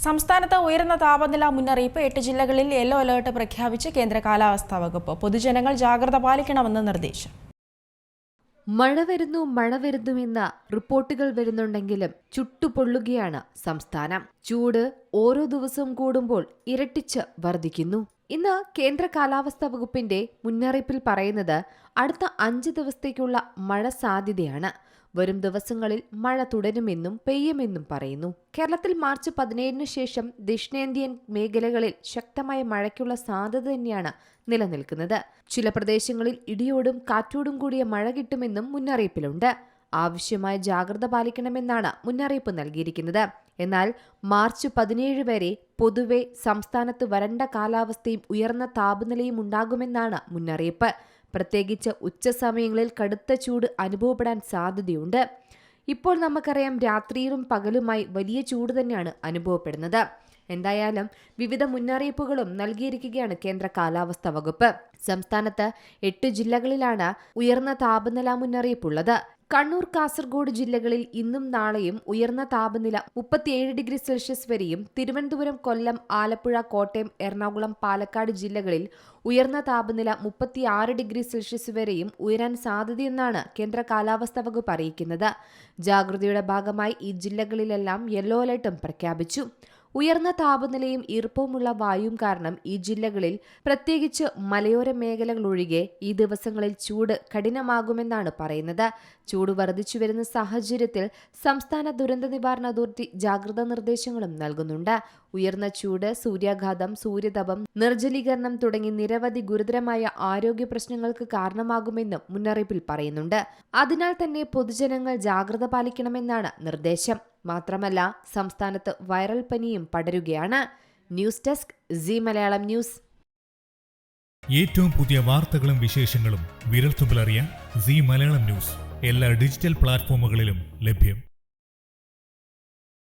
സംസ്ഥാനത്ത് ഉയർന്ന താപനില മുന്നറിയിപ്പ് 8 ജില്ലകളിൽ യെല്ലോ അലർട്ട് പ്രഖ്യാപിച്ച് കേന്ദ്ര കാലാവസ്ഥാ വകുപ്പ്. പൊതുജനങ്ങൾ ജാഗ്രത പാലിക്കണമെന്ന് നിർദ്ദേശം. മഴ വരുന്നുവെന്ന റിപ്പോർട്ടുകൾ വരുന്നുണ്ടെങ്കിലും ചുട്ടുപൊള്ളുകയാണ് സംസ്ഥാനം. ചൂട് ഓരോ ദിവസവും കൂടുമ്പോൾ ഇരട്ടിച്ച് വർദ്ധിക്കുന്നു. ഇന്ന് കേന്ദ്ര കാലാവസ്ഥാ വകുപ്പിന്റെ മുന്നറിയിപ്പിൽ പറയുന്നത് അടുത്ത 5 ദിവസത്തേക്കുള്ള മഴ സാധ്യതയാണ്. വരും ദിവസങ്ങളിൽ മഴ തുടരുമെന്നും പെയ്യുമെന്നും പറയുന്നു. കേരളത്തിൽ മാർച്ച് 17 ശേഷം ദക്ഷിണേന്ത്യൻ മേഖലകളിൽ ശക്തമായ മഴയ്ക്കുള്ള സാധ്യത തന്നെയാണ് നിലനിൽക്കുന്നത്. ചില പ്രദേശങ്ങളിൽ ഇടിയോടും കാറ്റോടും കൂടിയ മഴ കിട്ടുമെന്നും മുന്നറിയിപ്പിലുണ്ട്. ആവശ്യമായ ജാഗ്രത പാലിക്കണമെന്നാണ് മുന്നറിയിപ്പ് നൽകിയിരിക്കുന്നത്. എന്നാൽ മാർച്ച് 17 വരെ പൊതുവെ സംസ്ഥാനത്ത് വരണ്ട കാലാവസ്ഥയും ഉയർന്ന താപനിലയും ഉണ്ടാകുമെന്നാണ് മുന്നറിയിപ്പ്. പ്രത്യേകിച്ച് ഉച്ചസമയങ്ങളിൽ കടുത്ത ചൂട് അനുഭവപ്പെടാൻ സാധ്യതയുണ്ട്. ഇപ്പോൾ നമുക്കറിയാം, രാത്രിയിലും പകലുമായി വലിയ ചൂട് തന്നെയാണ് അനുഭവപ്പെടുന്നത്. എന്തായാലും വിവിധ മുന്നറിയിപ്പുകളും നൽകിയിരിക്കുകയാണ് കേന്ദ്ര കാലാവസ്ഥാ വകുപ്പ്. സംസ്ഥാനത്ത് 8 ജില്ലകളിലാണ് ഉയർന്ന താപനില മുന്നറിയിപ്പുള്ളത്. കണ്ണൂർ, കാസർഗോഡ് ജില്ലകളിൽ ഇന്നും നാളെയും ഉയർന്ന താപനില 37 ഡിഗ്രി സെൽഷ്യസ് വരെയും, തിരുവനന്തപുരം, കൊല്ലം, ആലപ്പുഴ, കോട്ടയം, എറണാകുളം, പാലക്കാട് ജില്ലകളിൽ ഉയർന്ന താപനില 36 ഡിഗ്രി സെൽഷ്യസ് വരെയും ഉയരാൻ സാധ്യതയെന്നാണ് കേന്ദ്ര കാലാവസ്ഥാ വകുപ്പ് അറിയിക്കുന്നത്. ജാഗ്രതയുടെ ഭാഗമായി ഈ ജില്ലകളിലെല്ലാം യെല്ലോ അലർട്ടും പ്രഖ്യാപിച്ചു. ഉയർന്ന താപനിലയും ഈർപ്പവുമുള്ള വായുവും കാരണം ഈ ജില്ലകളിൽ, പ്രത്യേകിച്ച് മലയോര മേഖലകൾ ഒഴികെ, ഈ ദിവസങ്ങളിൽ ചൂട് കഠിനമാകുമെന്നാണ് പറയുന്നത്. ചൂട് വർദ്ധിച്ചു വരുന്ന സാഹചര്യത്തിൽ സംസ്ഥാന ദുരന്ത നിവാരണ അതോറിറ്റി ജാഗ്രതാ നിർദ്ദേശങ്ങളും നൽകുന്നുണ്ട്. ഉയർന്ന ചൂട്, സൂര്യാഘാതം, സൂര്യതപം, നിർജ്ജലീകരണം തുടങ്ങി നിരവധി ഗുരുതരമായ ആരോഗ്യ പ്രശ്നങ്ങൾക്ക് കാരണമാകുമെന്നും മുന്നറിയിപ്പിൽ പറയുന്നുണ്ട്. അതിനാൽ തന്നെ പൊതുജനങ്ങൾ ജാഗ്രത പാലിക്കണമെന്നാണ് നിർദ്ദേശം. മാത്രമല്ല, സംസ്ഥാനത്ത് വൈറൽ പനിയും പടരുകയാണ്. News desk, Zee Malayalam news. ഏറ്റവും പുതിയ വാർത്തകളും വിശേഷങ്ങളും വിരൽത്തുമ്പിലറിയാൻ സീ മലയാളം ന്യൂസ് എല്ലാ ഡിജിറ്റൽ പ്ലാറ്റ്ഫോമുകളിലും ലഭ്യം.